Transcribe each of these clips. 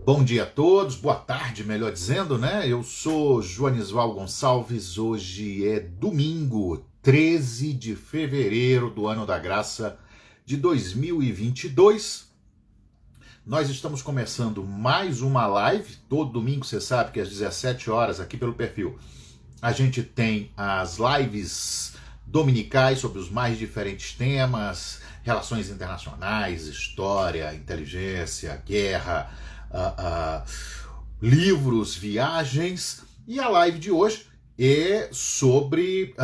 Bom dia a todos, boa tarde, melhor dizendo, né? Eu sou Joanisval Gonçalves, hoje é domingo, 13 de fevereiro do ano da graça de 2022. Nós estamos começando mais uma live, todo domingo, você sabe que às 17 horas aqui pelo perfil. A gente tem as lives dominicais sobre os mais diferentes temas, relações internacionais, história, inteligência, guerra, livros, viagens, e a live de hoje é sobre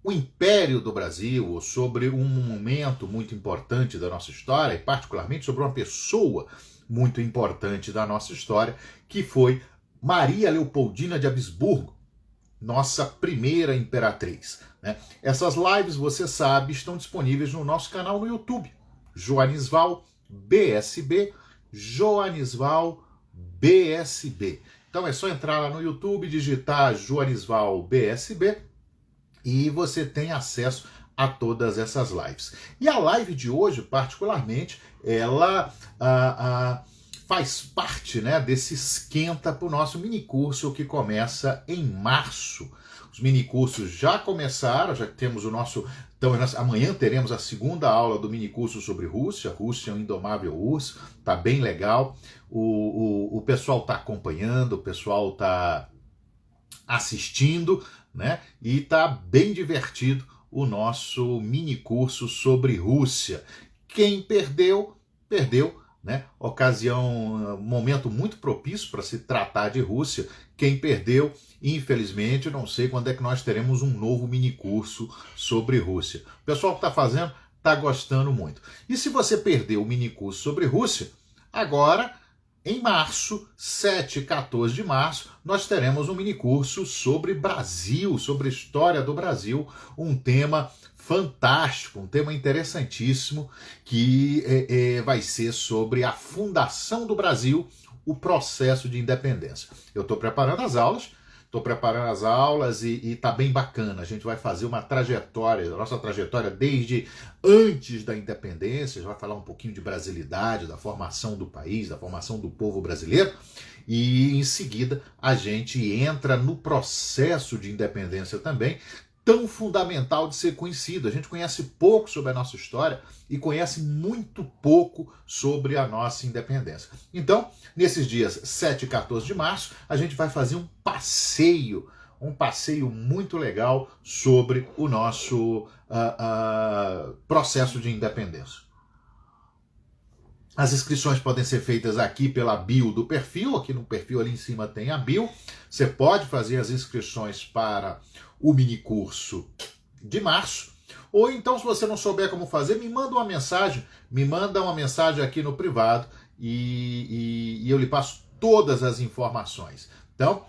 o Império do Brasil, sobre um momento muito importante da nossa história, e particularmente sobre uma pessoa muito importante da nossa história, que foi Maria Leopoldina de Habsburgo, nossa primeira imperatriz, né? Essas lives, você sabe, estão disponíveis no nosso canal no YouTube, Joanisval BSB, Joanisval BSB. Então é só entrar lá no YouTube, digitar Joanisval BSB e você tem acesso a todas essas lives. E a live de hoje, particularmente, ela faz parte, né, desse esquenta para o nosso minicurso que começa em março. Os minicursos já começaram, já temos o nosso... Então, amanhã teremos a segunda aula do minicurso sobre Rússia. Rússia é um indomável urso, tá bem legal. O pessoal tá acompanhando, o pessoal tá assistindo, né? E tá bem divertido o nosso minicurso sobre Rússia. Quem perdeu, perdeu, né? Ocasião, momento muito propício para se tratar de Rússia. Quem perdeu, infelizmente, não sei quando é que nós teremos um novo minicurso sobre Rússia. O pessoal que está fazendo está gostando muito. E se você perdeu o minicurso sobre Rússia, agora, em março, 7 e 14 de março, nós teremos um minicurso sobre Brasil, sobre a história do Brasil, um tema fantástico, um tema interessantíssimo, que vai ser sobre a fundação do Brasil, o processo de independência. Eu estou preparando as aulas e tá bem bacana. A gente vai fazer uma trajetória, a nossa trajetória desde antes da independência, a gente vai falar um pouquinho de brasilidade, da formação do país, da formação do povo brasileiro, e em seguida a gente entra no processo de independência também, tão fundamental de ser conhecido. A gente conhece pouco sobre a nossa história e conhece muito pouco sobre a nossa independência. Então, nesses dias 7 e 14 de março, a gente vai fazer um passeio muito legal sobre o nosso processo de independência. As inscrições podem ser feitas aqui pela bio do perfil, aqui no perfil ali em cima tem a bio. Você pode fazer as inscrições para o minicurso de março, ou então, se você não souber como fazer, me manda uma mensagem aqui no privado e eu lhe passo todas as informações. Então,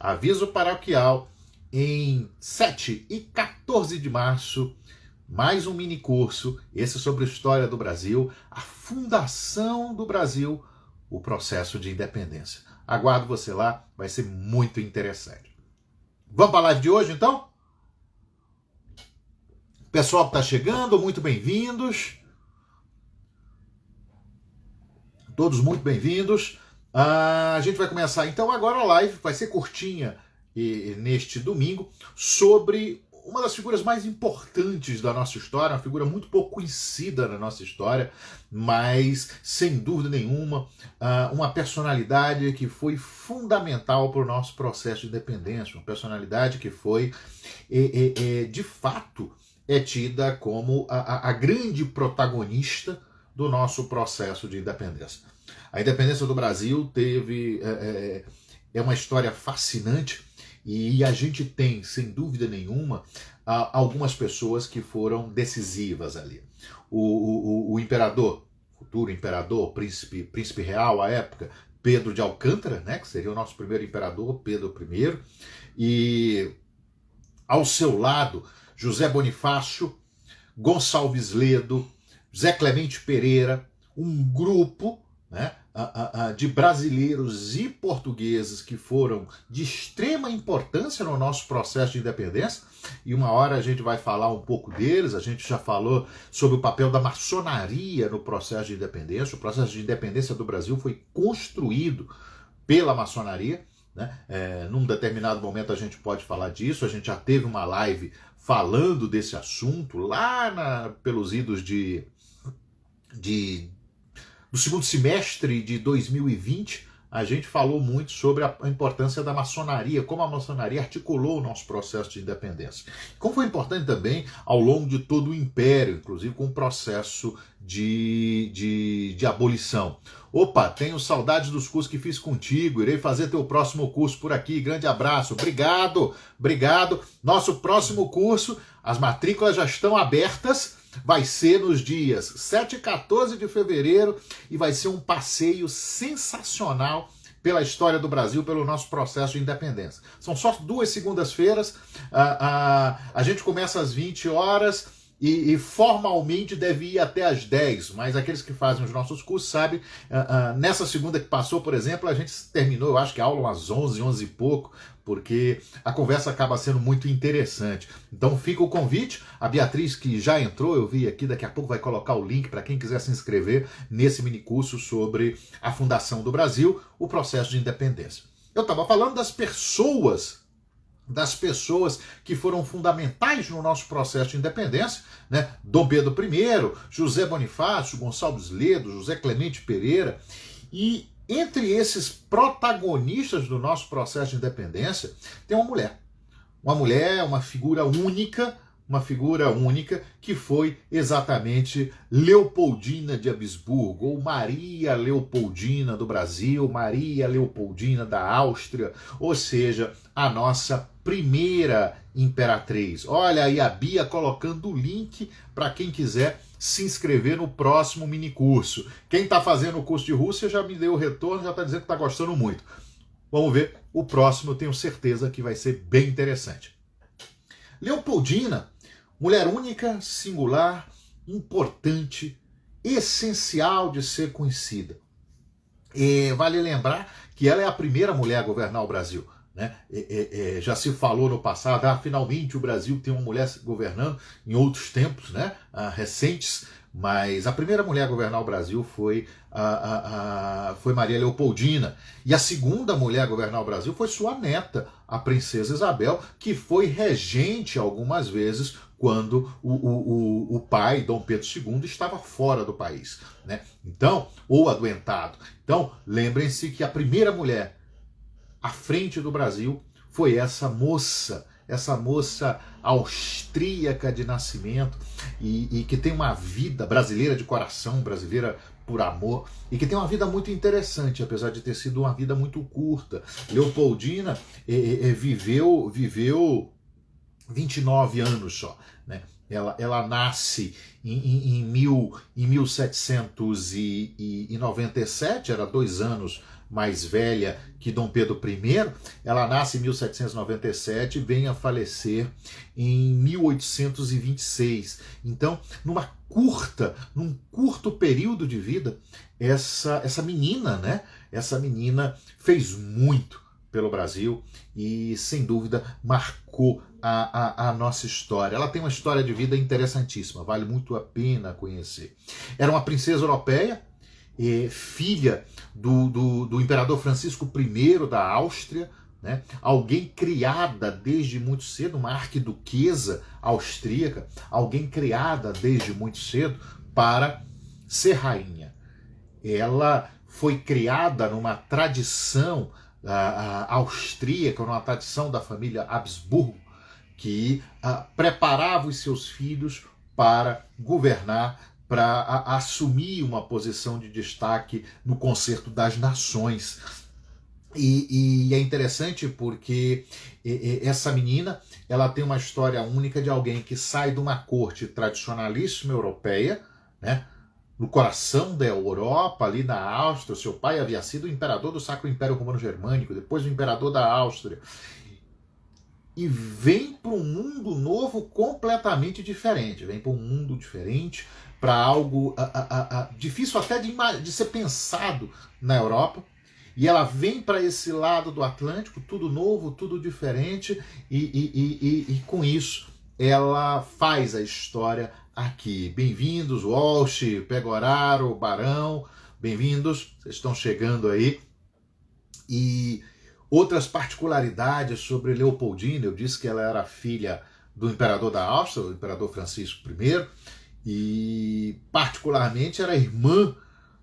aviso paroquial, em 7 e 14 de março, mais um minicurso, esse sobre a história do Brasil, a fundação do Brasil, o processo de independência. Aguardo você lá, vai ser muito interessante. Vamos para a live de hoje, então? Pessoal que está chegando, muito bem-vindos. Todos muito bem-vindos. A gente vai começar, então, agora a live, vai ser curtinha neste domingo, sobre uma das figuras mais importantes da nossa história, uma figura muito pouco conhecida na nossa história, mas, sem dúvida nenhuma, uma personalidade que foi fundamental para o nosso processo de independência, uma personalidade que foi, de fato, tida como a grande protagonista do nosso processo de independência. A independência do Brasil é uma história fascinante, e a gente tem, sem dúvida nenhuma, algumas pessoas que foram decisivas ali. O imperador, futuro imperador, príncipe real à época, Pedro de Alcântara, né, que seria o nosso primeiro imperador, Pedro I, e ao seu lado, José Bonifácio, Gonçalves Ledo, Zé Clemente Pereira, um grupo, né, de brasileiros e portugueses que foram de extrema importância no nosso processo de independência, e uma hora a gente vai falar um pouco deles. A gente já falou sobre o papel da maçonaria no processo de independência. O processo de independência do Brasil foi construído pela maçonaria, né? Num determinado momento a gente pode falar disso. A gente já teve uma live falando desse assunto lá pelos idos do segundo semestre de 2020. A gente falou muito sobre a importância da maçonaria, como a maçonaria articulou o nosso processo de independência. Como foi importante também ao longo de todo o Império, inclusive com o processo de abolição. Opa, tenho saudades dos cursos que fiz contigo, irei fazer teu próximo curso por aqui, grande abraço, obrigado. Nosso próximo curso, as matrículas já estão abertas, vai ser nos dias 7 e 14 de fevereiro e vai ser um passeio sensacional pela história do Brasil, pelo nosso processo de independência. São só 2 segundas-feiras, a gente começa às 20 horas e formalmente deve ir até às 10, mas aqueles que fazem os nossos cursos sabem, nessa segunda que passou, por exemplo, a gente terminou, eu acho que a aula às 11 e pouco, porque a conversa acaba sendo muito interessante. Então fica o convite. A Beatriz, que já entrou, eu vi aqui, daqui a pouco vai colocar o link para quem quiser se inscrever nesse minicurso sobre a fundação do Brasil, o processo de independência. Eu estava falando das pessoas que foram fundamentais no nosso processo de independência, né? Dom Pedro I, José Bonifácio, Gonçalves Ledo, José Clemente Pereira. E entre esses protagonistas do nosso processo de independência tem uma mulher. Uma figura única, que foi exatamente Leopoldina de Habsburgo, ou Maria Leopoldina do Brasil, Maria Leopoldina da Áustria, ou seja, a nossa primeira imperatriz. Olha aí a Bia colocando o link para quem quiser se inscrever no próximo minicurso. Quem está fazendo o curso de Rússia já me deu o retorno, já está dizendo que está gostando muito. Vamos ver, o próximo eu tenho certeza que vai ser bem interessante. Leopoldina, mulher única, singular, importante, essencial de ser conhecida. E vale lembrar que ela é a primeira mulher a governar o Brasil, né? Já se falou no passado, finalmente o Brasil tem uma mulher governando, em outros tempos, né? Recentes, mas a primeira mulher a governar o Brasil foi Maria Leopoldina. E a segunda mulher a governar o Brasil foi sua neta, a princesa Isabel, que foi regente algumas vezes quando o pai, Dom Pedro II, estava fora do país, né? Então, ou adoentado. Então, lembrem-se que a primeira mulher à frente do Brasil foi essa moça austríaca de nascimento e que tem uma vida brasileira de coração, brasileira por amor, e que tem uma vida muito interessante, apesar de ter sido uma vida muito curta. Leopoldina viveu 29 anos só, né? Ela nasce em 1797, era 2 anos mais velha que Dom Pedro I. Ela nasce em 1797 e vem a falecer em 1826. Então, num curto período de vida, essa menina, né? Essa menina fez muito pelo Brasil e, sem dúvida, marcou a nossa história. Ela tem uma história de vida interessantíssima, vale muito a pena conhecer. Era uma princesa europeia, filha do imperador Francisco I da Áustria, né? Alguém criada desde muito cedo, uma arquiduquesa austríaca, alguém criada desde muito cedo para ser rainha. Ela foi criada numa tradição austríaca, numa tradição da família Habsburgo, que preparava os seus filhos para governar, para assumir uma posição de destaque no concerto das nações. E é interessante porque essa menina, ela tem uma história única de alguém que sai de uma corte tradicionalíssima europeia, né? No coração da Europa, ali na Áustria. Seu pai havia sido o imperador do Sacro Império Romano Germânico, depois o imperador da Áustria. e vem para um mundo novo completamente diferente, vem para um mundo diferente, para algo difícil até de ser pensado na Europa, e ela vem para esse lado do Atlântico, tudo novo, tudo diferente, e com isso ela faz a história aqui. Bem-vindos, Walsh, Pegoraro, Barão, bem-vindos, vocês estão chegando aí. E outras particularidades sobre Leopoldina, eu disse que ela era filha do imperador da Áustria, o imperador Francisco I, e particularmente era irmã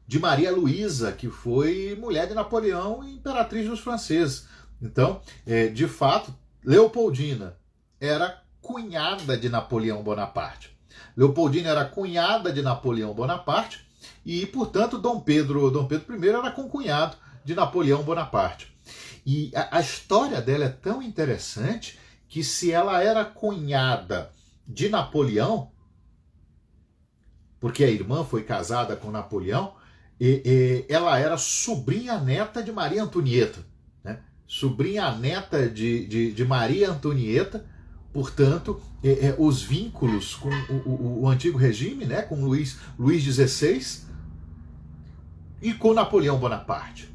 de Maria Luísa, que foi mulher de Napoleão e imperatriz dos franceses. Então, de fato, Leopoldina era cunhada de Napoleão Bonaparte. Leopoldina era cunhada de Napoleão Bonaparte e, portanto, Dom Pedro I era concunhado de Napoleão Bonaparte. E a história dela é tão interessante que, se ela era cunhada de Napoleão, porque a irmã foi casada com Napoleão, ela era sobrinha neta de Maria Antonieta, né? Sobrinha neta de Maria Antonieta, portanto, os vínculos com o antigo regime, né? Com Luís XVI e com Napoleão Bonaparte.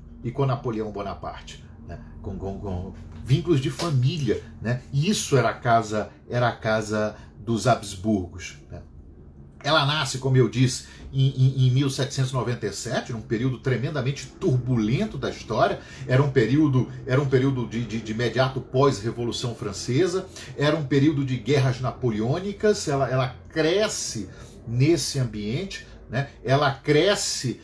Né? Com vínculos de família, né? E isso era a casa dos Habsburgos, né? Ela nasce, como eu disse, em 1797, num período tremendamente turbulento da história. Era um período de imediato pós-Revolução Francesa, era um período de guerras napoleônicas. Ela cresce nesse ambiente, né? Ela cresce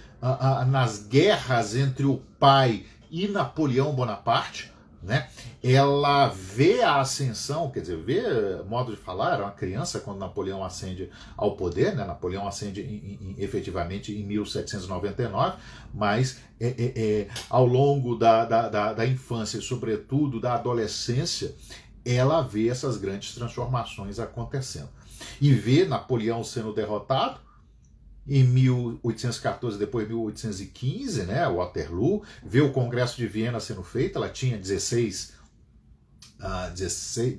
nas guerras entre o pai e Napoleão Bonaparte, né? Ela vê a ascensão, quer dizer, vê, modo de falar, era uma criança quando Napoleão ascende ao poder, né? Napoleão ascende efetivamente em 1799, mas ao longo da infância e sobretudo da adolescência, ela vê essas grandes transformações acontecendo. E vê Napoleão sendo derrotado em 1814, depois 1815, né, Waterloo, vê o Congresso de Viena sendo feito. Ela tinha 16,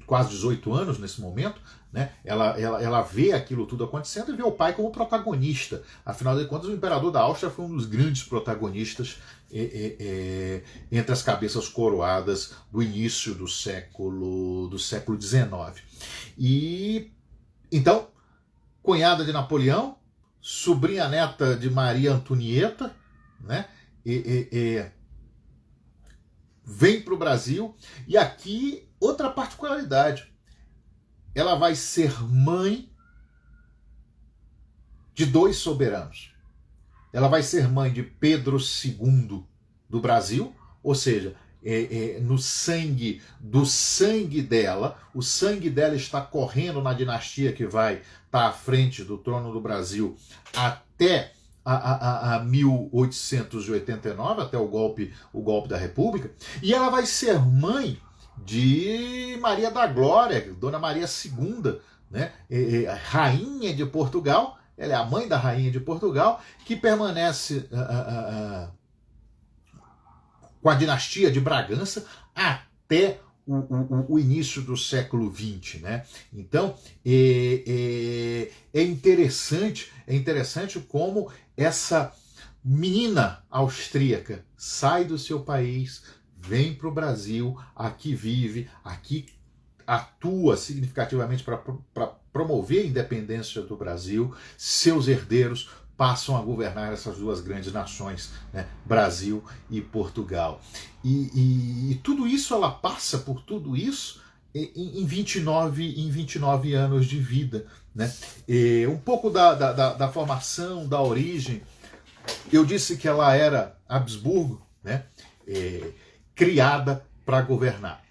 quase 18 anos nesse momento, né? Ela vê aquilo tudo acontecendo e vê o pai como protagonista. Afinal de contas, o imperador da Áustria foi um dos grandes protagonistas entre as cabeças coroadas do início do século XIX. E então, cunhada de Napoleão, sobrinha neta de Maria Antonieta, né? Vem para o Brasil, e aqui outra particularidade: ela vai ser mãe de 2 soberanos. Ela vai ser mãe de Pedro II do Brasil, ou seja, no sangue dela, o sangue dela está correndo na dinastia que vai estar à frente do trono do Brasil até a 1889, até o golpe da República, e ela vai ser mãe de Maria da Glória, Dona Maria II, né? Rainha de Portugal. Ela é a mãe da Rainha de Portugal, que permanece com a dinastia de Bragança até o início do século XX, né? Então, é interessante como essa menina austríaca sai do seu país, vem para o Brasil, aqui vive, aqui atua significativamente para promover a independência do Brasil. Seus herdeiros passam a governar essas duas grandes nações, né? Brasil e Portugal. E tudo isso, ela passa por tudo isso em 29 anos de vida, né? Um pouco da formação, da origem. Eu disse que ela era Habsburgo, né? Criada para governar.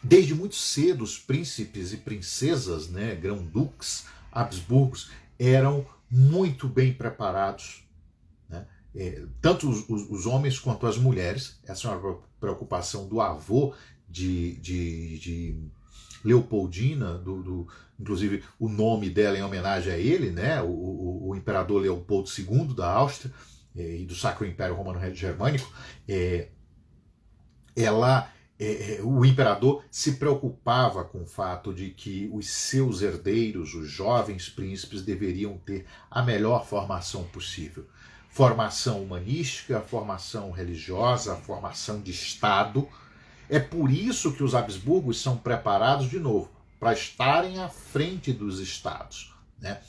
Desde muito cedo, os príncipes e princesas, né, grão-duques Habsburgos, eram muito bem preparados, né? Tanto os homens quanto as mulheres. Essa é uma preocupação do avô de Leopoldina, inclusive o nome dela em homenagem a ele, né? O imperador Leopoldo II da Áustria e do Sacro Império Romano Germânico. Ela o imperador se preocupava com o fato de que os seus herdeiros, os jovens príncipes, deveriam ter a melhor formação possível. Formação humanística, formação religiosa, formação de Estado. É por isso que os Habsburgos são preparados, de novo, para estarem à frente dos Estados. Né?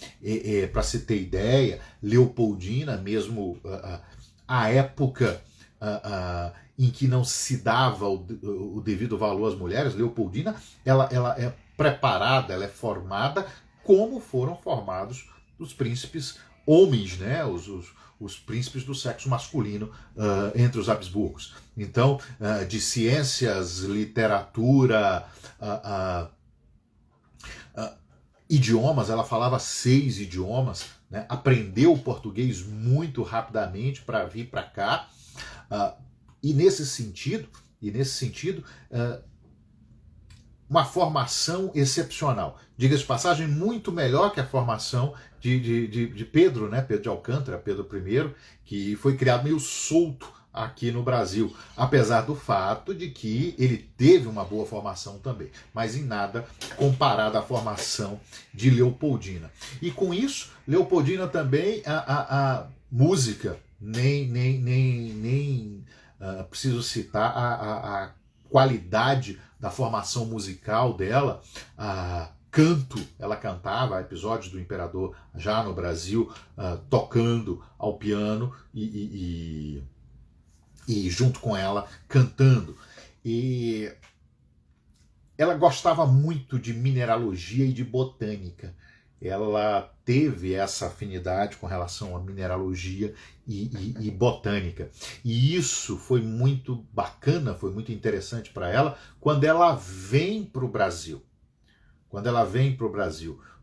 Para se ter ideia, Leopoldina, mesmo a época em que não se dava o devido valor às mulheres, Leopoldina ela é preparada, ela é formada como foram formados os príncipes homens, né? Os príncipes do sexo masculino entre os Habsburgos. Então, de ciências, literatura, idiomas, ela falava 6 idiomas, né? Aprendeu o português muito rapidamente para vir para cá, e nesse sentido, uma formação excepcional. Diga-se de passagem, muito melhor que a formação de Pedro, né? Pedro de Alcântara, Pedro I, que foi criado meio solto aqui no Brasil, apesar do fato de que ele teve uma boa formação também, mas em nada comparado à formação de Leopoldina. E com isso, Leopoldina também, a música, nem preciso citar a qualidade da formação musical dela, canto, ela cantava episódios do imperador já no Brasil, tocando ao piano e junto com ela cantando. E ela gostava muito de mineralogia e de botânica. Ela teve essa afinidade com relação à mineralogia e botânica. E isso foi muito bacana, foi muito interessante para ela quando ela vem para o Brasil.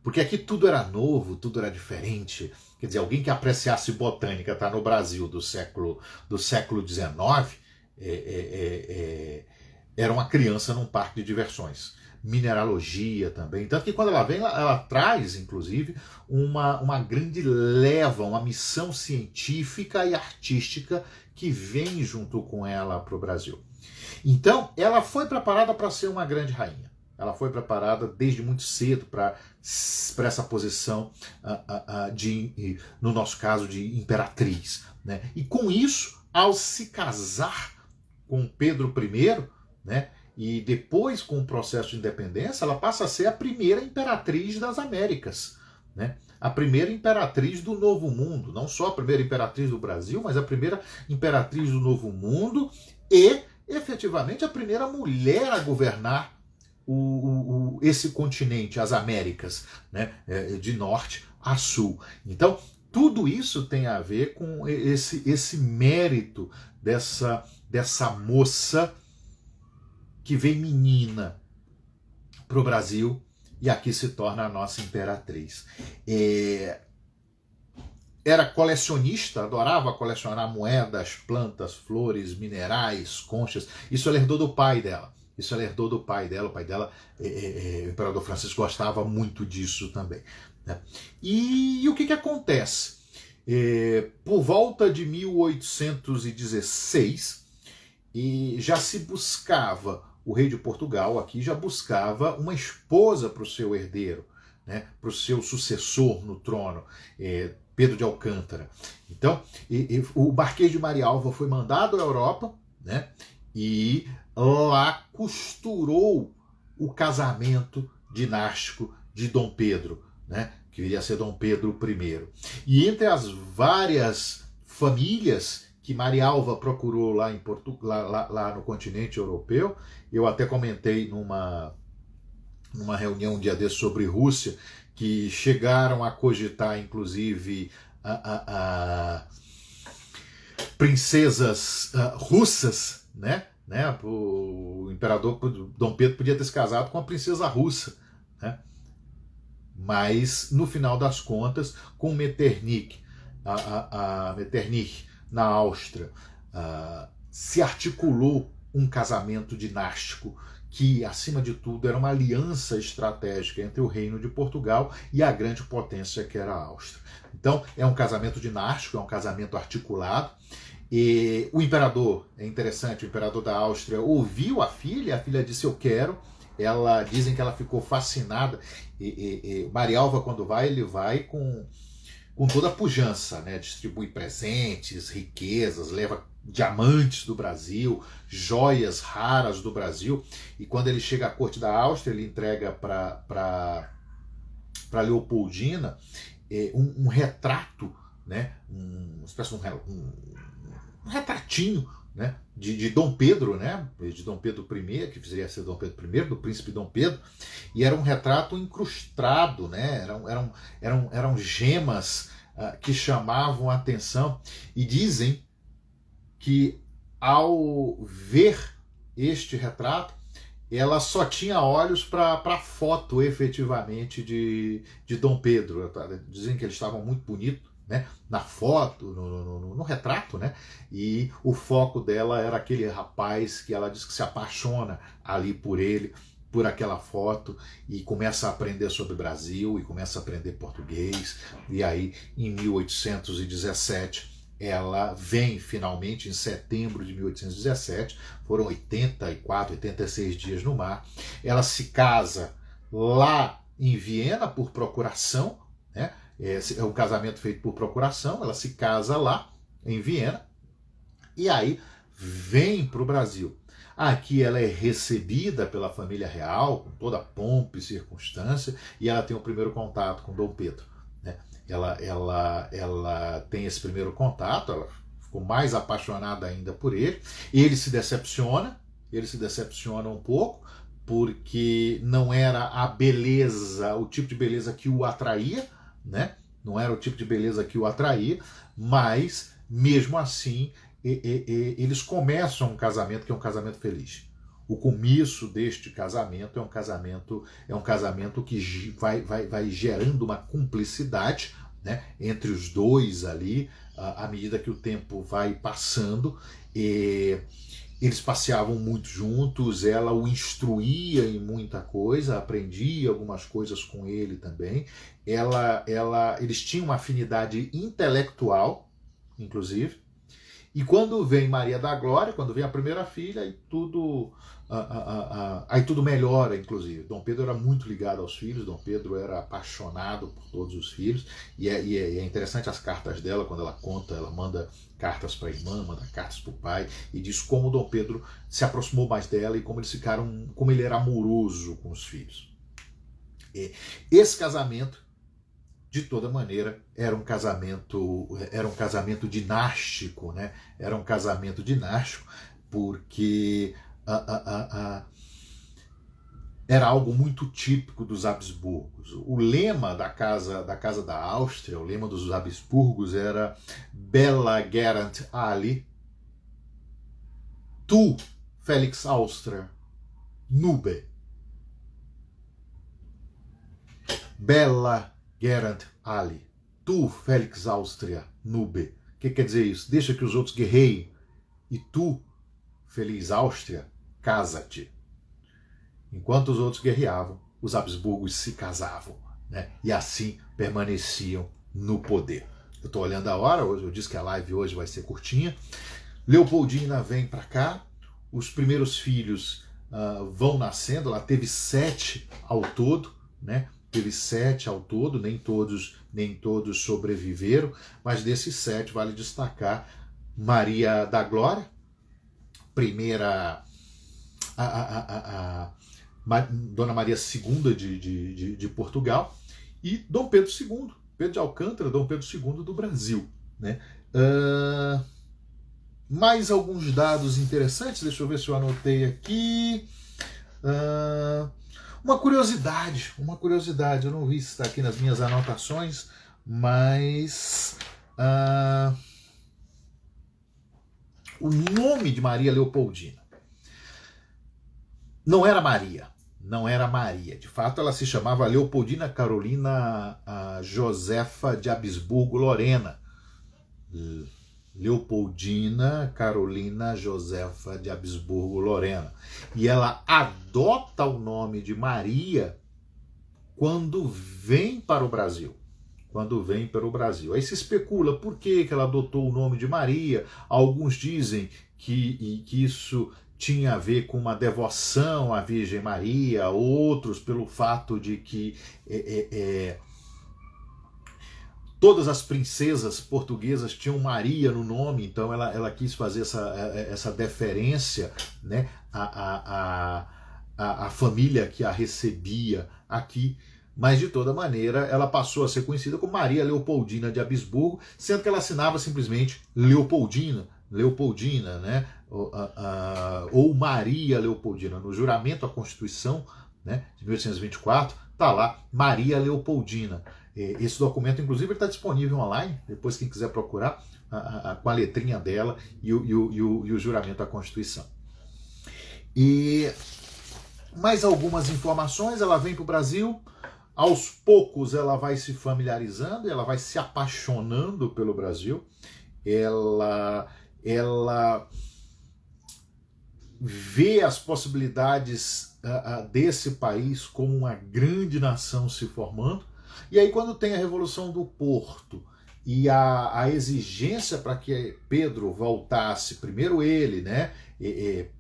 Porque aqui tudo era novo, tudo era diferente. Quer dizer, alguém que apreciasse botânica está no Brasil do século XIX, era uma criança num parque de diversões. Mineralogia também. Tanto que quando ela vem, ela traz, inclusive, uma grande leva, uma missão científica e artística que vem junto com ela para o Brasil. Então, ela foi preparada para ser uma grande rainha. Ela foi preparada desde muito cedo para essa posição, no nosso caso, de imperatriz. Né? E com isso, ao se casar com Pedro I, né, e depois com o processo de independência, ela passa a ser a primeira imperatriz das Américas. Né? A primeira imperatriz do Novo Mundo. Não só a primeira imperatriz do Brasil, mas a primeira imperatriz do Novo Mundo e, efetivamente, a primeira mulher a governar esse continente, as Américas, né? De norte a sul. Então, tudo isso tem a ver com esse mérito dessa moça que vem menina para o Brasil e aqui se torna a nossa imperatriz. Era colecionista, adorava colecionar moedas, plantas, flores, minerais, conchas. Isso ela herdou do pai dela. O pai dela, o imperador Francisco, gostava muito disso também. Né? E o que acontece? Por volta de 1816, já se buscava, o rei de Portugal aqui já buscava uma esposa para o seu herdeiro, né? Para o seu sucessor no trono, Pedro de Alcântara. Então, o Marquês de Marialva foi mandado à Europa, né? E lá costurou o casamento dinástico de Dom Pedro, né? Que viria a ser Dom Pedro I. E entre as várias famílias que Marialva procurou lá em lá no continente europeu, eu até comentei numa reunião um dia desse sobre Rússia, que chegaram a cogitar, inclusive, princesas russas, né? O imperador Dom Pedro podia ter se casado com a princesa russa, né? Mas, no final das contas, com Metternich, Metternich na Áustria, se articulou um casamento dinástico que, acima de tudo, era uma aliança estratégica entre o Reino de Portugal e a grande potência que era a Áustria. Então, é um casamento dinástico, é um casamento articulado, E o imperador, é interessante, o imperador da Áustria ouviu a filha disse eu quero. Dizem que ela ficou fascinada. Maria Alva, quando vai, ele vai com toda a pujança, né? Distribui presentes, riquezas, leva diamantes do Brasil, joias raras do Brasil. E quando ele chega à corte da Áustria, ele entrega para Leopoldina um retrato, né? Uma espécie de um retratinho, né? De Dom Pedro, né? De Dom Pedro I, que viria a ser Dom Pedro I, do príncipe Dom Pedro, e era um retrato incrustado, né? Eram gemas que chamavam a atenção, e dizem que ao ver este retrato, ela só tinha olhos para a foto efetivamente de Dom Pedro. Dizem que eles estavam muito bonitos, né, na foto, no retrato, né, e o foco dela era aquele rapaz que ela diz que se apaixona ali por ele, por aquela foto, e começa a aprender sobre o Brasil, e começa a aprender português, e aí em 1817 ela vem finalmente em setembro de 1817, foram 84, 86 dias no mar, ela se casa lá em Viena por procuração, né? É um casamento feito por procuração, ela se casa lá em Viena e aí vem para o Brasil. Aqui ela é recebida pela família real, com toda a pompa e circunstância, e ela tem o primeiro contato com Dom Pedro, né? Ela tem esse primeiro contato, ela ficou mais apaixonada ainda por ele, ele se decepciona um pouco, porque não era a beleza, o tipo de beleza que o atraía, né? Não era o tipo de beleza que o atraía, mas mesmo assim eles começam um casamento que é um casamento feliz. O começo deste casamento é um casamento que vai gerando uma cumplicidade, né, entre os dois ali, à medida que o tempo vai passando. Eles passeavam muito juntos, ela o instruía em muita coisa, aprendia algumas coisas com ele também. Eles tinham uma afinidade intelectual, inclusive. E quando vem Maria da Glória, quando vem a primeira filha, aí tudo melhora, inclusive. Dom Pedro era muito ligado aos filhos, Dom Pedro era apaixonado por todos os filhos, e é interessante as cartas dela, quando ela conta, ela manda cartas para a irmã, manda cartas para o pai, e diz como Dom Pedro se aproximou mais dela e como ele era amoroso com os filhos. Esse casamento, de toda maneira, era um casamento dinástico, né? Era um casamento dinástico porque era algo muito típico dos Habsburgos. O lema da casa da Áustria, o lema dos Habsburgos era Bella gerant ali, tu, Felix Austria, nube. Bella gerant ali, tu, Felix Austria, nube. O que quer dizer isso? Deixa que os outros guerreiem e tu, feliz Áustria, casa-te. Enquanto os outros guerreavam, os Habsburgos se casavam, né? E assim permaneciam no poder. Eu estou olhando a hora, hoje eu disse que a live hoje vai ser curtinha. Leopoldina vem para cá, os primeiros filhos vão nascendo, ela teve 7 ao todo, né? Teve 7 ao todo, nem todos sobreviveram, mas desses 7 vale destacar Maria da Glória, primeira Dona Maria II de Portugal, e Dom Pedro II, Pedro de Alcântara, Dom Pedro II do Brasil, né? Mais alguns dados interessantes, deixa eu ver se eu anotei aqui. Uma curiosidade, eu não vi se está aqui nas minhas anotações, mas o nome de Maria Leopoldina não era Maria. De fato, ela se chamava Leopoldina Carolina Josefa de Habsburgo-Lorena. Leopoldina Carolina Josefa de Habsburgo-Lorena. E ela adota o nome de Maria quando vem para o Brasil. quando vem para o Brasil. Aí se especula por que ela adotou o nome de Maria. Alguns dizem que isso tinha a ver com uma devoção à Virgem Maria, outros pelo fato de que todas as princesas portuguesas tinham Maria no nome, então ela quis fazer essa deferência, né, à família que a recebia aqui. Mas, de toda maneira, ela passou a ser conhecida como Maria Leopoldina de Habsburgo, sendo que ela assinava simplesmente Leopoldina, né? Ou Maria Leopoldina. No juramento à Constituição, né, de 1824, está lá Maria Leopoldina. Esse documento, inclusive, está disponível online, depois quem quiser procurar, com a letrinha dela e o juramento à Constituição. E mais algumas informações, ela vem para o Brasil. Aos poucos ela vai se familiarizando, ela vai se apaixonando pelo Brasil, ela vê as possibilidades desse país como uma grande nação se formando, e aí quando tem a Revolução do Porto e a exigência para que Pedro voltasse, primeiro ele, né,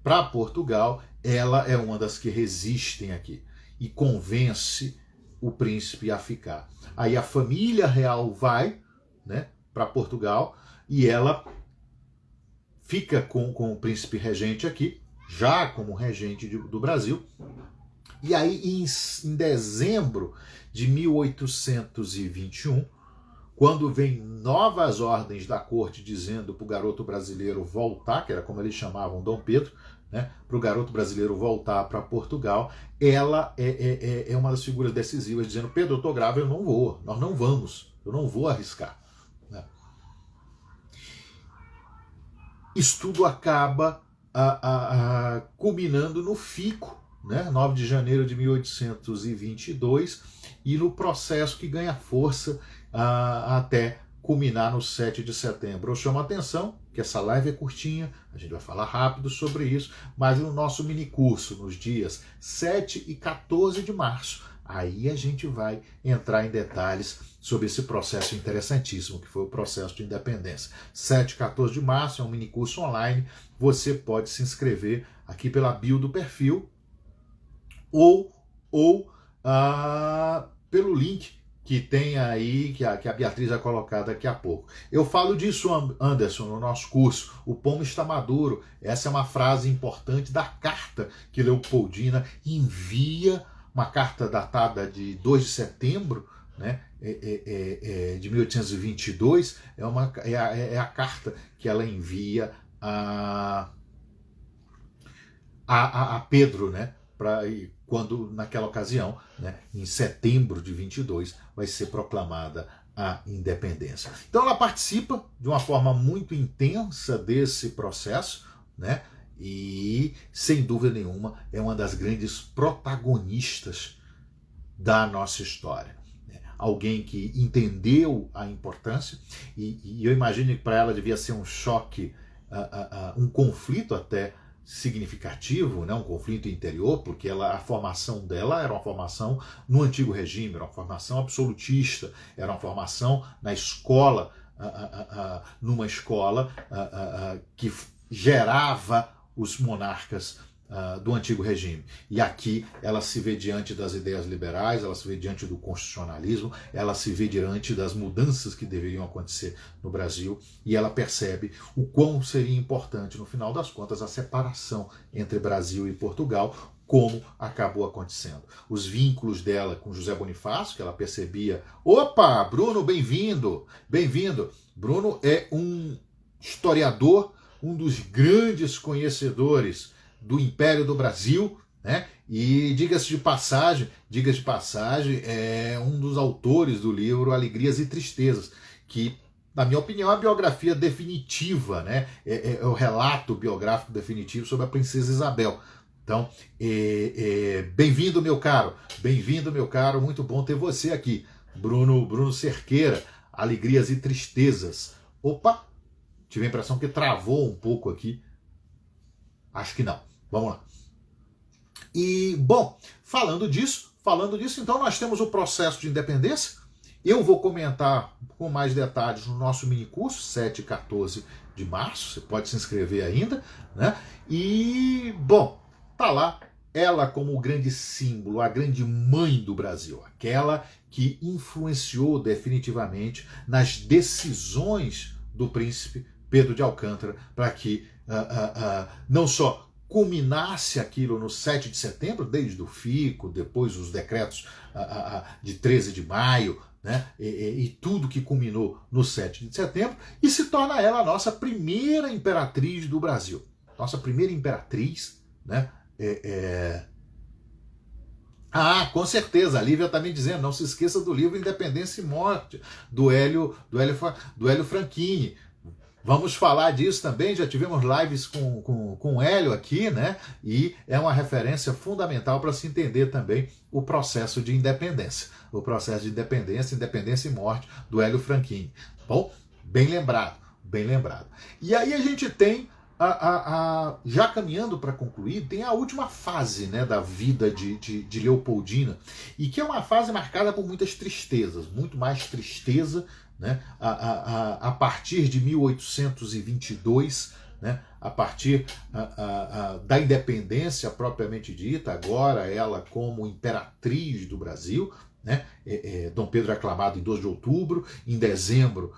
para Portugal, ela é uma das que resistem aqui e convence o príncipe a ficar. Aí a família real vai, né, para Portugal e ela fica com o príncipe regente aqui, já como regente do Brasil. E aí em dezembro de 1821, quando vem novas ordens da corte dizendo para o garoto brasileiro voltar, que era como eles chamavam Dom Pedro, né, para o garoto brasileiro voltar para Portugal, ela é uma das figuras decisivas, dizendo: Pedro, eu estou grávida, eu não vou, nós não vamos, eu não vou arriscar. Né? Isso tudo acaba culminando no fico, né, 9 de janeiro de 1822, e no processo que ganha força até culminar no 7 de setembro. Eu chamo a atenção que essa live é curtinha, a gente vai falar rápido sobre isso, mas no nosso minicurso, nos dias 7 e 14 de março, aí a gente vai entrar em detalhes sobre esse processo interessantíssimo, que foi o processo de independência. 7 e 14 de março é um minicurso online, você pode se inscrever aqui pela bio do perfil, ou pelo link que tem aí, que a Beatriz vai colocar daqui a pouco. Eu falo disso, Anderson, no nosso curso. O pomo está maduro. Essa é uma frase importante da carta que Leopoldina envia, uma carta datada de 2 de setembro, né, de 1822. É a carta que ela envia a Pedro, né? Quando naquela ocasião, né, em setembro de 22, vai ser proclamada a independência. Então ela participa de uma forma muito intensa desse processo, né, e sem dúvida nenhuma é uma das grandes protagonistas da nossa história. Alguém que entendeu a importância, e eu imagino que para ela devia ser um choque, um conflito até significativo, né, um conflito interior, porque a formação dela era uma formação no antigo regime, era uma formação absolutista, era uma formação na escola, numa escola que gerava os monarcas do antigo regime. E aqui ela se vê diante das ideias liberais, ela se vê diante do constitucionalismo, ela se vê diante das mudanças que deveriam acontecer no Brasil, e ela percebe o quão seria importante, no final das contas, a separação entre Brasil e Portugal, como acabou acontecendo. Os vínculos dela com José Bonifácio, que ela percebia... Opa, Bruno, bem-vindo! Bem-vindo! Bruno é um historiador, um dos grandes conhecedores do Império do Brasil, né? E diga-se de passagem, é um dos autores do livro Alegrias e Tristezas, que, na minha opinião, é a biografia definitiva, né? É o relato biográfico definitivo sobre a princesa Isabel. Então, bem-vindo, meu caro, muito bom ter você aqui. Bruno Cerqueira, Alegrias e Tristezas. Opa, tive a impressão que travou um pouco aqui. Acho que não. Vamos lá. E, bom, falando disso, então nós temos o processo de independência, Eu vou comentar com mais detalhes no nosso minicurso, 7 e 14 de março, você pode se inscrever ainda, né? E, bom, tá lá ela como o grande símbolo, a grande mãe do Brasil, aquela que influenciou definitivamente nas decisões do príncipe Pedro de Alcântara para que não só culminasse aquilo no 7 de setembro, desde o FICO, depois os decretos de 13 de maio, né, e tudo que culminou no 7 de setembro, e se torna ela a nossa primeira imperatriz do Brasil. Nossa primeira imperatriz, né? Com certeza, a Lívia está me dizendo, não se esqueça do livro Independência e Morte, do Hélio Franchini. Vamos falar disso também, já tivemos lives com o Hélio aqui, né? E é uma referência fundamental para se entender também o processo de independência. O processo de independência e morte do Hélio Franchini. Bom, bem lembrado, bem lembrado. E aí a gente tem, já caminhando para concluir, tem a última fase, né, da vida de Leopoldina, e que é uma fase marcada por muitas tristezas, muito mais tristeza, né, a partir de 1822, né, a partir da independência propriamente dita, agora ela como imperatriz do Brasil, né, Dom Pedro é aclamado em 2 de outubro, em dezembro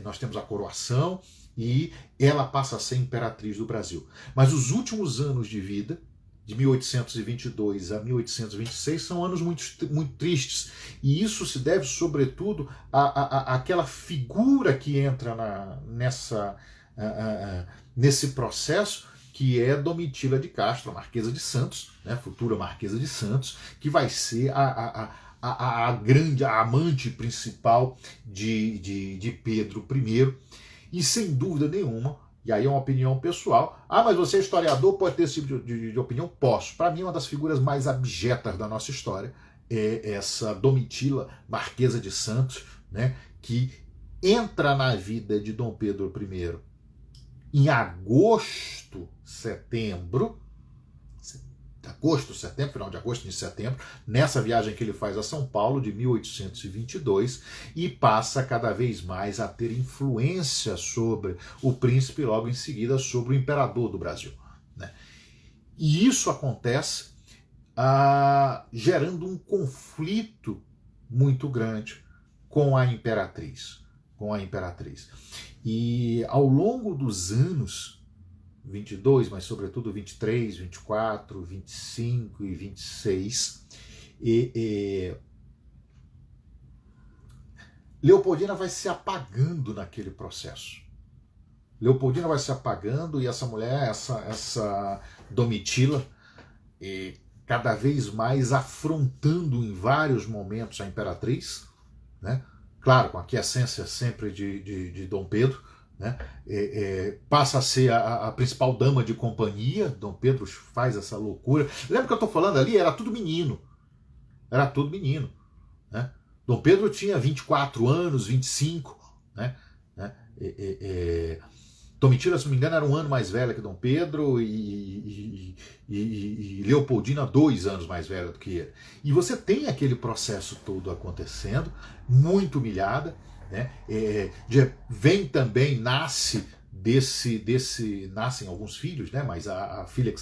nós temos a coroação e ela passa a ser imperatriz do Brasil. Mas os últimos anos de vida, de 1822 a 1826, são anos muito, muito tristes. E isso se deve, sobretudo, àquela figura que entra nesse processo, que é Domitila de Castro, a Marquesa de Santos, né, futura Marquesa de Santos, que vai ser a grande a amante principal de Pedro I. E, sem dúvida nenhuma, e aí é uma opinião pessoal. Mas você é historiador, pode ter esse tipo de opinião? Posso. Para mim, uma das figuras mais abjetas da nossa história é essa Domitila, Marquesa de Santos, né, que entra na vida de Dom Pedro I em agosto, setembro, final de agosto, de setembro, nessa viagem que ele faz a São Paulo de 1822, e passa cada vez mais a ter influência sobre o príncipe, logo em seguida sobre o imperador do Brasil, né? E isso acontece gerando um conflito muito grande com a imperatriz. E ao longo dos anos 22, mas sobretudo 23, 24, 25 e 26, Leopoldina vai se apagando naquele processo. Leopoldina vai se apagando e essa mulher, essa Domitila, cada vez mais afrontando em vários momentos a imperatriz, né? Claro, com a aquiescência sempre de Dom Pedro, né? Passa a ser a principal dama de companhia. Dom Pedro faz essa loucura. Lembra que eu estou falando ali? Era tudo menino. Né? Dom Pedro tinha 24 anos, 25. Né? Domitila, se não me engano, era um ano mais velha que Dom Pedro e Leopoldina 2 anos mais velha do que ele. E você tem aquele processo todo acontecendo, muito humilhada, né? Vem também, nascem alguns filhos, né? Mas a filha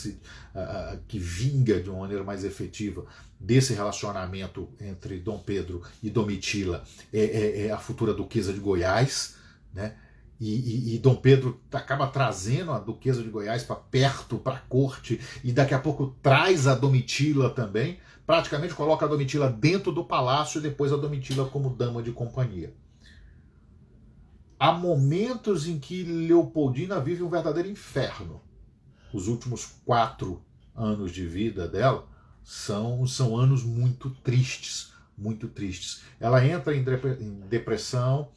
que vinga de uma maneira mais efetiva desse relacionamento entre Dom Pedro e Domitila é a futura Duquesa de Goiás, né? E Dom Pedro acaba trazendo a Duquesa de Goiás para perto, para a corte, e daqui a pouco traz a Domitila também, praticamente coloca a Domitila dentro do palácio e depois a Domitila como dama de companhia. Há momentos em que Leopoldina vive um verdadeiro inferno. Os últimos 4 anos de vida dela são anos muito tristes, muito tristes. Ela entra em depressão,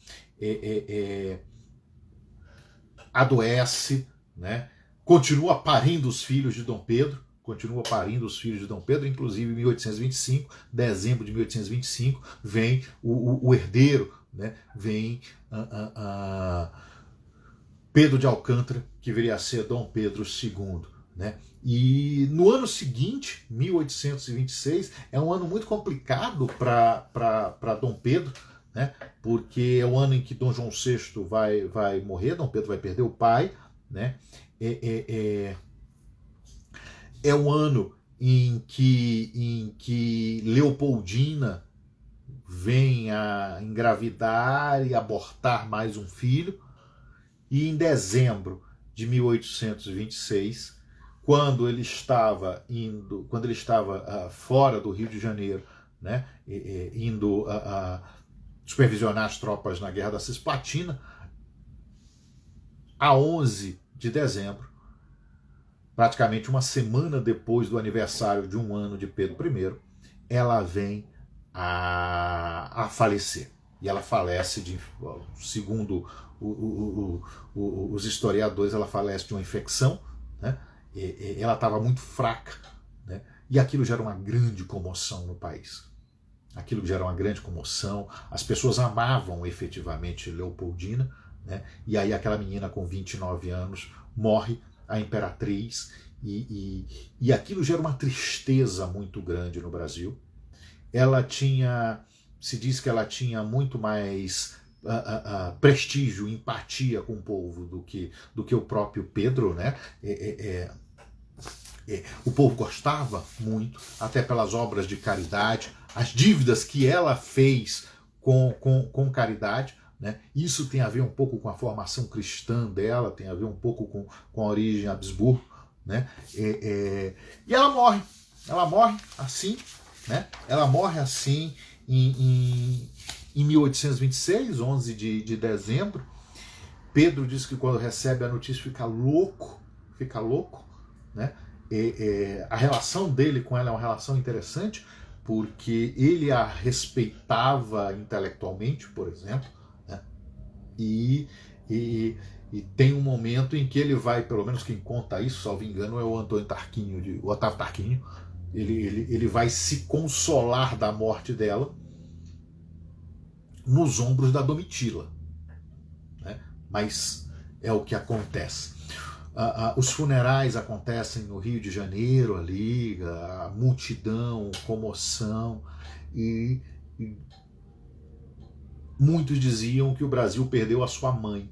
adoece, né? Continua parindo os filhos de Dom Pedro, inclusive em 1825, dezembro de 1825, vem o herdeiro, né? Vem Pedro de Alcântara, que viria a ser Dom Pedro II, né? E no ano seguinte, 1826, é um ano muito complicado para Dom Pedro, né? Porque é o ano em que Dom João VI vai morrer, Dom Pedro vai perder o pai, né? É o ano em que Leopoldina vem a engravidar e abortar mais um filho, e em dezembro de 1826, quando ele estava fora do Rio de Janeiro, né, indo supervisionar as tropas na Guerra da Cisplatina, a 11 de dezembro, praticamente uma semana depois do aniversário de um ano de Pedro I, ela vem a falecer. E ela falece, segundo os historiadores, ela falece de uma infecção, né? Ela estava muito fraca, né? E aquilo gera uma grande comoção no país. Aquilo gera uma grande comoção, as pessoas amavam efetivamente Leopoldina, né? E aí aquela menina com 29 anos morre, a imperatriz, e aquilo gera uma tristeza muito grande no Brasil. Se diz que ela tinha muito mais prestígio, empatia com o povo do que o próprio Pedro, né? O povo gostava muito, até pelas obras de caridade, as dívidas que ela fez com caridade, né? Isso tem a ver um pouco com a formação cristã dela, tem a ver um pouco com a origem Habsburgo, né? E ela morre assim, né? Ela morre assim em 1826, 11 de dezembro. Pedro diz que quando recebe a notícia fica louco, né? A relação dele com ela é uma relação interessante, porque ele a respeitava intelectualmente, por exemplo, né? E tem um momento em que ele vai, pelo menos quem conta isso, salvo engano, é o o Otávio Tarquínio. Ele vai se consolar da morte dela nos ombros da Domitila, né? Mas é o que acontece. Os funerais acontecem no Rio de Janeiro, ali, a multidão, comoção, e muitos diziam que o Brasil perdeu a sua mãe.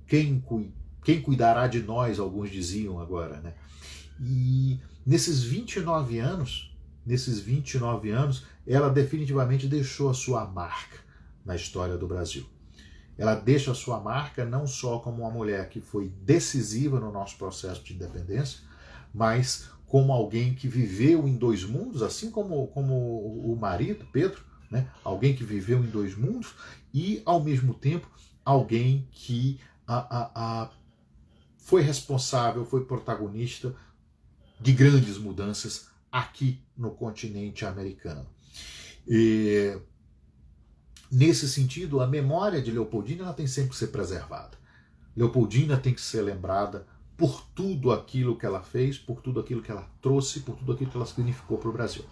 Quem cuidará de nós, alguns diziam agora, né? E nesses 29 anos, ela definitivamente deixou a sua marca na história do Brasil. Ela deixa a sua marca não só como uma mulher que foi decisiva no nosso processo de independência, mas como alguém que viveu em dois mundos, assim como o marido, Pedro, né? Alguém que viveu em dois mundos e, ao mesmo tempo, alguém que foi responsável, foi protagonista de grandes mudanças aqui no continente americano. E, nesse sentido, a memória de Leopoldina ela tem sempre que ser preservada. Leopoldina tem que ser lembrada por tudo aquilo que ela fez, por tudo aquilo que ela trouxe, por tudo aquilo que ela significou para o Brasil.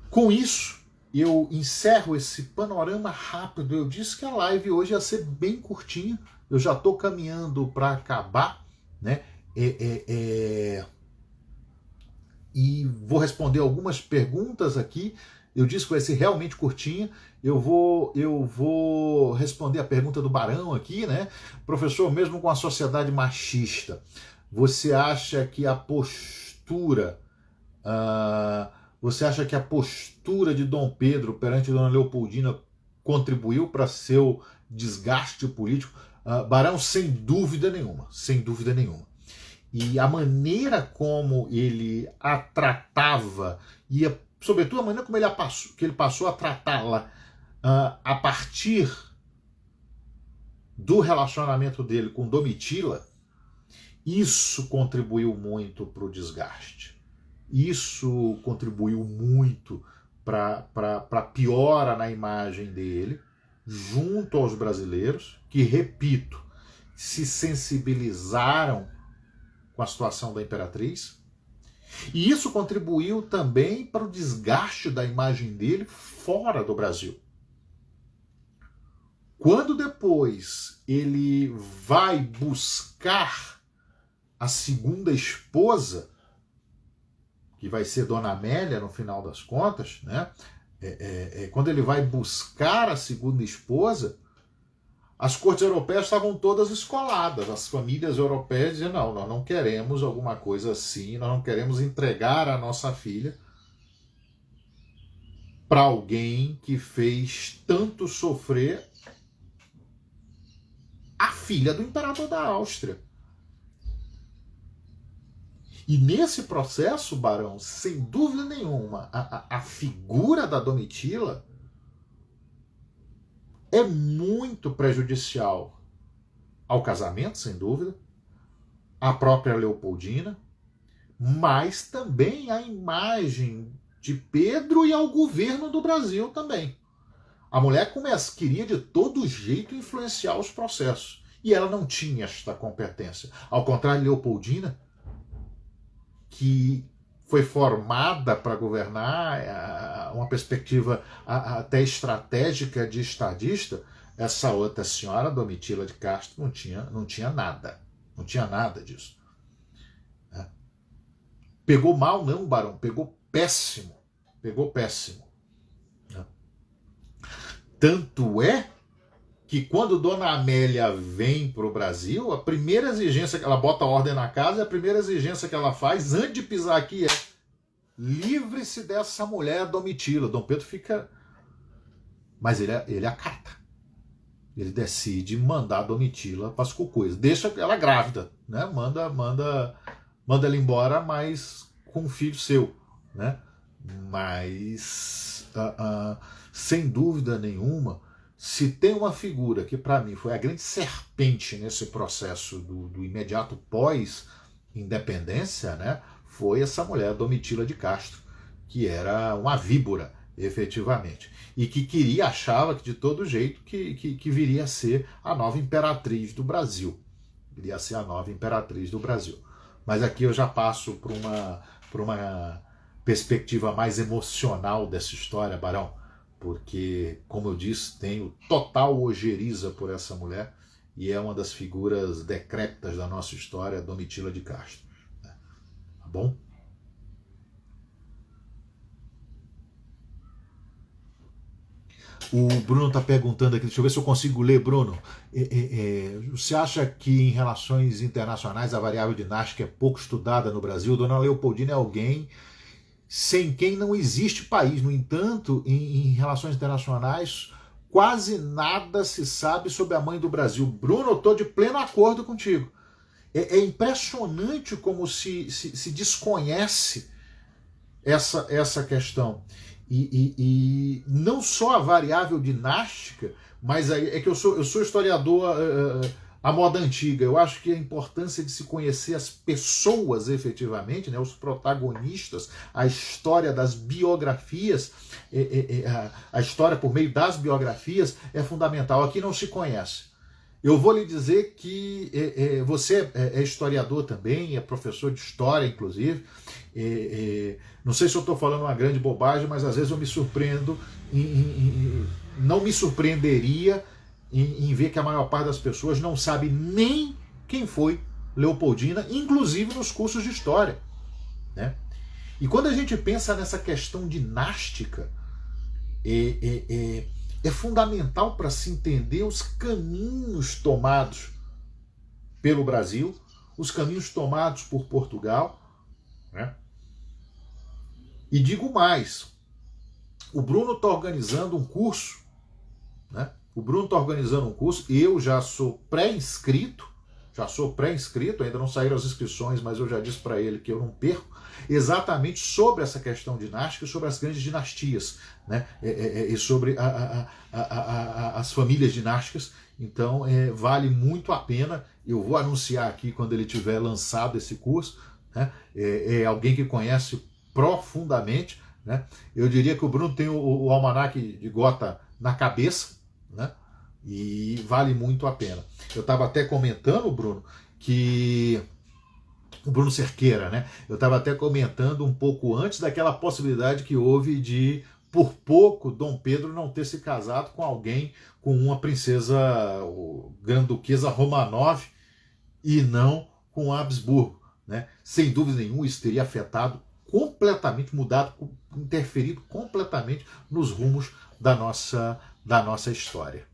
Com isso, eu encerro esse panorama rápido. Eu disse que a live hoje ia ser bem curtinha, eu já estou caminhando para acabar, né? E vou responder algumas perguntas aqui. Eu disse que vai ser realmente curtinha. Eu vou responder a pergunta do Barão aqui, né? Professor, mesmo com a sociedade machista, você acha que a postura de Dom Pedro perante Dona Leopoldina contribuiu para seu desgaste político? Barão, sem dúvida nenhuma. E a maneira como ele a tratava, e sobretudo a maneira como ele passou a tratá-la a partir do relacionamento dele com Domitila, isso contribuiu muito para o desgaste. Isso contribuiu muito para a piora na imagem dele, junto aos brasileiros, que, repito, se sensibilizaram com a situação da imperatriz. E isso contribuiu também para o desgaste da imagem dele fora do Brasil. Quando depois ele vai buscar a segunda esposa, que vai ser Dona Amélia no final das contas, né? quando ele vai buscar a segunda esposa, as cortes europeias estavam todas escoladas. As famílias europeias diziam, não, nós não queremos alguma coisa assim, nós não queremos entregar a nossa filha para alguém que fez tanto sofrer a filha do imperador da Áustria. E nesse processo, Barão, sem dúvida nenhuma, a figura da Domitila é muito prejudicial ao casamento, sem dúvida, à própria Leopoldina, mas também à imagem de Pedro e ao governo do Brasil também. A mulher queria de todo jeito influenciar os processos, e ela não tinha esta competência. Ao contrário de Leopoldina, que foi formada para governar uma perspectiva até estratégica de estadista, essa outra senhora, Domitila de Castro, não tinha nada. Não tinha nada disso. Pegou mal não, Barão, pegou péssimo. Pegou péssimo. Tanto é que quando Dona Amélia vem para o Brasil, a primeira exigência que ela bota ordem na casa, a primeira exigência que ela faz antes de pisar aqui é: livre-se dessa mulher Domitila. Dom Pedro fica... Mas ele acata. Ele decide mandar a Domitila para as cucuias. Deixa ela grávida, né? Manda ela embora, mas com um filho seu, né? Mas, sem dúvida nenhuma, se tem uma figura que para mim foi a grande serpente nesse processo do imediato pós-independência, né, foi essa mulher, Domitila de Castro, que era uma víbora, efetivamente, e que achava que de todo jeito que viria a ser a nova imperatriz do Brasil. Viria a ser a nova imperatriz do Brasil. Mas aqui eu já passo para uma perspectiva mais emocional dessa história, Barão, porque, como eu disse, tenho total ojeriza por essa mulher e é uma das figuras decrépitas da nossa história, Domitila de Castro. Tá bom? O Bruno está perguntando aqui, deixa eu ver se eu consigo ler, Bruno. Você acha que em relações internacionais a variável dinástica é pouco estudada no Brasil? Dona Leopoldina é alguém sem quem não existe país. No entanto, em relações internacionais, quase nada se sabe sobre a mãe do Brasil. Bruno, eu estou de pleno acordo contigo. É impressionante como se desconhece essa questão. E não só a variável dinástica, mas é que eu sou historiador à moda antiga. Eu acho que a importância de se conhecer as pessoas efetivamente, né, os protagonistas, a história das biografias, a história por meio das biografias é fundamental. Aqui não se conhece. Eu vou lhe dizer que você é historiador também, é professor de história, inclusive. Não sei se eu estou falando uma grande bobagem, mas às vezes eu me surpreendo, não me surpreenderia em ver que a maior parte das pessoas não sabe nem quem foi Leopoldina, inclusive nos cursos de história, né? E quando a gente pensa nessa questão dinástica, é fundamental para se entender os caminhos tomados pelo Brasil, os caminhos tomados por Portugal, né? E digo mais, o Bruno está organizando um curso, né? O Bruno está organizando um curso, eu já sou pré-inscrito, ainda não saíram as inscrições, mas eu já disse para ele que eu não perco, exatamente sobre essa questão dinástica e sobre as grandes dinastias, né? E sobre as famílias dinásticas. Então vale muito a pena. Eu vou anunciar aqui quando ele tiver lançado esse curso, né? É alguém que conhece profundamente, né? Eu diria que o Bruno tem o almanaque de Gotha na cabeça, né? E vale muito a pena. Eu estava até comentando, Bruno, que o Bruno Cerqueira, né? Eu estava até comentando um pouco antes daquela possibilidade que houve de, por pouco, Dom Pedro não ter se casado com alguém, com uma princesa grande-duquesa Romanov e não com Habsburgo, né? Sem dúvida nenhuma, isso teria afetado completamente mudado, interferido completamente nos rumos da nossa história.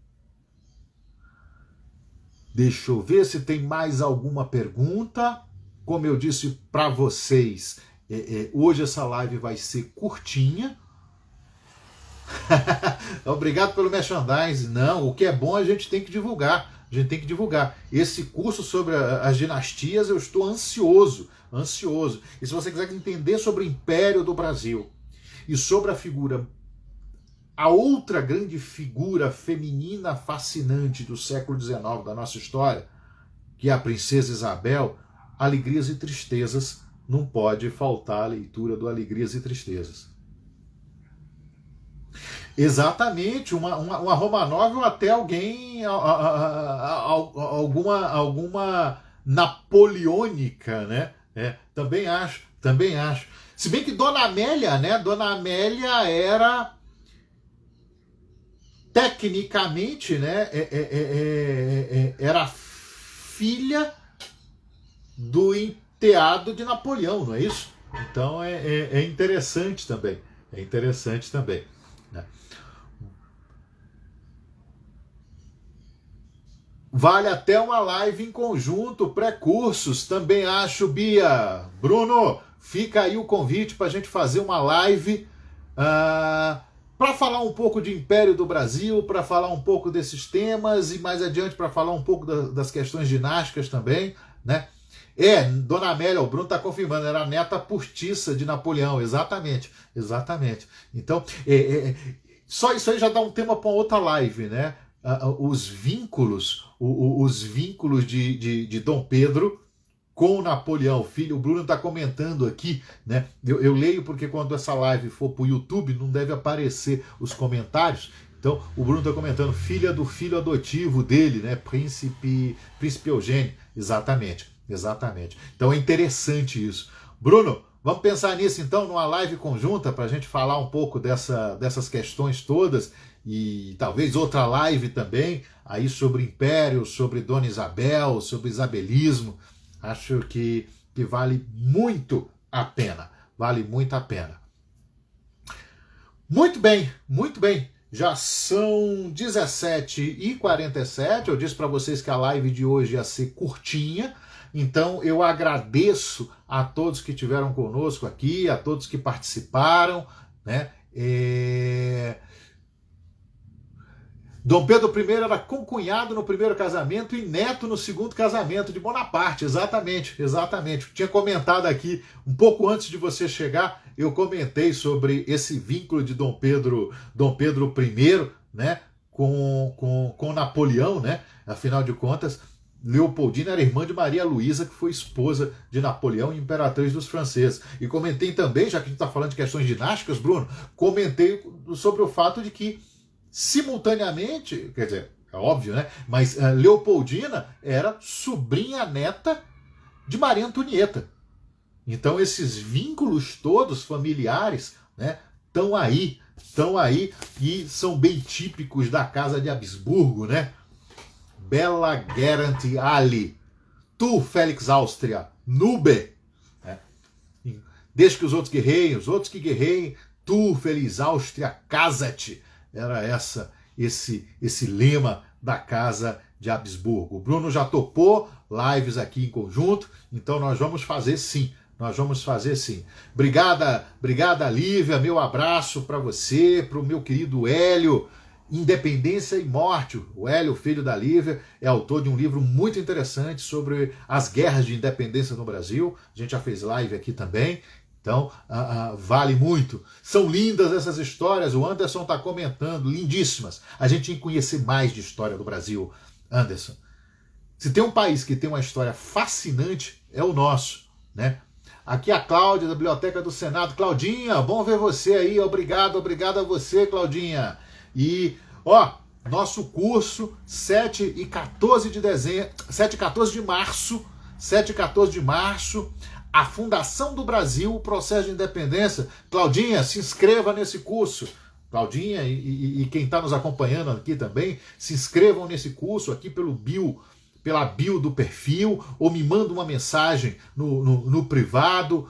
Deixa eu ver se tem mais alguma pergunta. Como eu disse para vocês, hoje essa live vai ser curtinha. Obrigado pelo merchandising. Não, o que é bom a gente tem que divulgar. A gente tem que divulgar. Esse curso sobre as dinastias eu estou ansioso. E se você quiser entender sobre o Império do Brasil e sobre a outra grande figura feminina fascinante do século XIX da nossa história, que é a Princesa Isabel, Alegrias e Tristezas, não pode faltar a leitura do Alegrias e Tristezas. Exatamente, uma Romanov ou até alguma napoleônica, né? Também acho. Se bem que Dona Amélia, né? Dona Amélia era tecnicamente, né? Era filha do enteado de Napoleão, não é isso? Então é interessante também. Né? Vale até uma live em conjunto, pré-cursos, também acho, Bia. Bruno, fica aí o convite para a gente fazer uma live para falar um pouco de Império do Brasil, para falar um pouco desses temas e mais adiante para falar um pouco das questões dinásticas também, né? Dona Amélia, o Bruno está confirmando, era a neta postiça de Napoleão, exatamente. Então, só isso aí já dá um tema para outra live, né? Os vínculos de Dom Pedro com Napoleão, filho. O Bruno está comentando aqui, né? Eu leio porque quando essa live for para o YouTube não deve aparecer os comentários. Então, o Bruno está comentando, filha do filho adotivo dele, né? Príncipe Eugênio. Exatamente. Então é interessante isso. Bruno, vamos pensar nisso então, numa live conjunta, para a gente falar um pouco dessas questões todas e talvez outra live também, aí sobre Império, sobre Dona Isabel, sobre isabelismo. Acho que vale muito a pena. Muito bem. Já são 17h47. Eu disse para vocês que a live de hoje ia ser curtinha. Então eu agradeço a todos que estiveram conosco aqui, a todos que participaram, né? Dom Pedro I era concunhado no primeiro casamento e neto no segundo casamento de Bonaparte, exatamente. Tinha comentado aqui, um pouco antes de você chegar, eu comentei sobre esse vínculo de Dom Pedro I, né, com Napoleão, né? Afinal de contas, Leopoldina era irmã de Maria Luísa, que foi esposa de Napoleão e imperatriz dos franceses. E comentei também, já que a gente está falando de questões dinásticas, Bruno, comentei sobre o fato de que simultaneamente, quer dizer, é óbvio, né? Mas Leopoldina era sobrinha neta de Maria Antonieta. Então esses vínculos todos familiares, né, estão aí e são bem típicos da casa de Habsburgo, né? Bella Gerant Ali, tu Félix Áustria, nube, né? Desde que os outros guerreiem, tu Félix Áustria, casa-te. Era esse lema da casa de Habsburgo. O Bruno já topou lives aqui em conjunto, então nós vamos fazer sim. Obrigada, Lívia, meu abraço para você, para o meu querido Hélio, Independência e Morte. O Hélio, filho da Lívia, é autor de um livro muito interessante sobre as guerras de independência no Brasil. A gente já fez live aqui também. Então, vale muito. São lindas essas histórias, o Anderson está comentando, lindíssimas. A gente tem que conhecer mais de história do Brasil, Anderson. Se tem um país que tem uma história fascinante, é o nosso, né? Aqui a Cláudia, da Biblioteca do Senado. Claudinha, bom ver você aí, obrigado a você, Claudinha. E, nosso curso, 7 e 14 de março, a Fundação do Brasil, o Processo de Independência. Claudinha, se inscreva nesse curso. Claudinha e quem está nos acompanhando aqui também, se inscrevam nesse curso aqui pela bio do perfil, ou me manda uma mensagem no privado.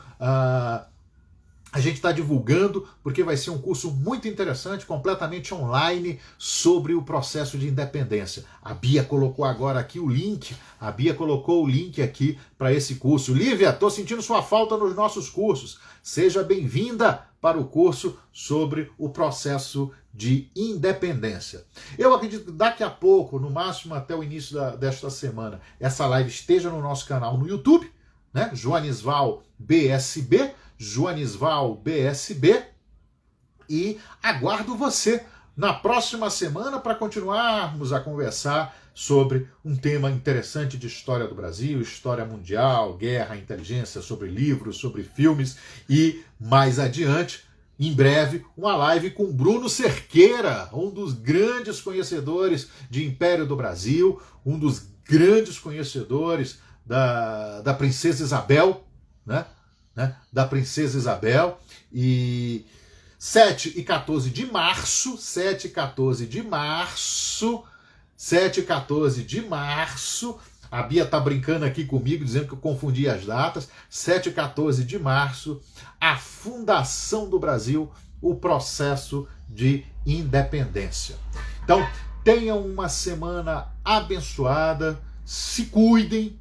A gente está divulgando porque vai ser um curso muito interessante, completamente online, sobre o processo de independência. A Bia colocou agora aqui o link, aqui para esse curso. Lívia, estou sentindo sua falta nos nossos cursos. Seja bem-vinda para o curso sobre o processo de independência. Eu acredito que daqui a pouco, no máximo até o início desta semana, essa live esteja no nosso canal no YouTube, né? Joanisval BSB, e aguardo você na próxima semana para continuarmos a conversar sobre um tema interessante de história do Brasil, história mundial, guerra, inteligência, sobre livros, sobre filmes e mais adiante, em breve, uma live com Bruno Cerqueira, um dos grandes conhecedores de Império do Brasil, um dos grandes conhecedores da Princesa Isabel, né? Da Princesa Isabel, e 7 e 14 de março, a Bia tá brincando aqui comigo, dizendo que eu confundi as datas, 7 e 14 de março, a fundação do Brasil, o processo de independência. Então, tenham uma semana abençoada, se cuidem,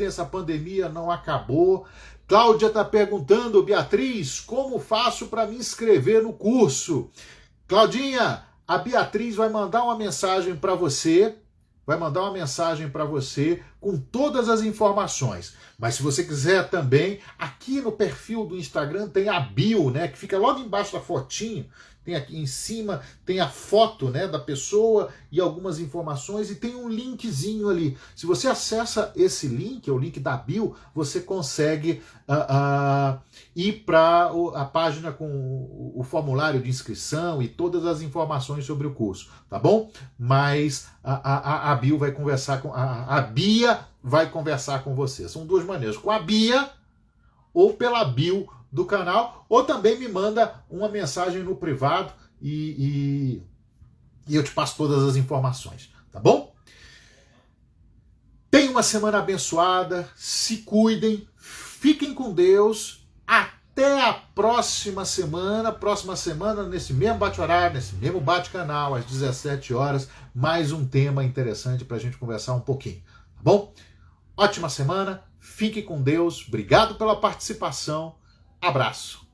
essa pandemia não acabou. Cláudia está perguntando, Beatriz, como faço para me inscrever no curso? Claudinha, a Beatriz vai mandar uma mensagem para você, com todas as informações. Mas se você quiser também, aqui no perfil do Instagram tem a bio, né, que fica logo embaixo da fotinho. Tem aqui em cima, tem a foto, né, da pessoa e algumas informações, e tem um linkzinho ali. Se você acessa esse link, é o link da bio, você consegue ir para a página com o formulário de inscrição e todas as informações sobre o curso, tá bom? Mas a Bia vai conversar com você. São duas maneiras, com a Bia ou pela bio do canal, ou também me manda uma mensagem no privado e eu te passo todas as informações, tá bom? Tenham uma semana abençoada, se cuidem, fiquem com Deus, até a próxima semana, nesse mesmo bate-horário, nesse mesmo bate-canal, às 17 horas, mais um tema interessante para a gente conversar um pouquinho, tá bom? Ótima semana, fique com Deus, obrigado pela participação, abraço.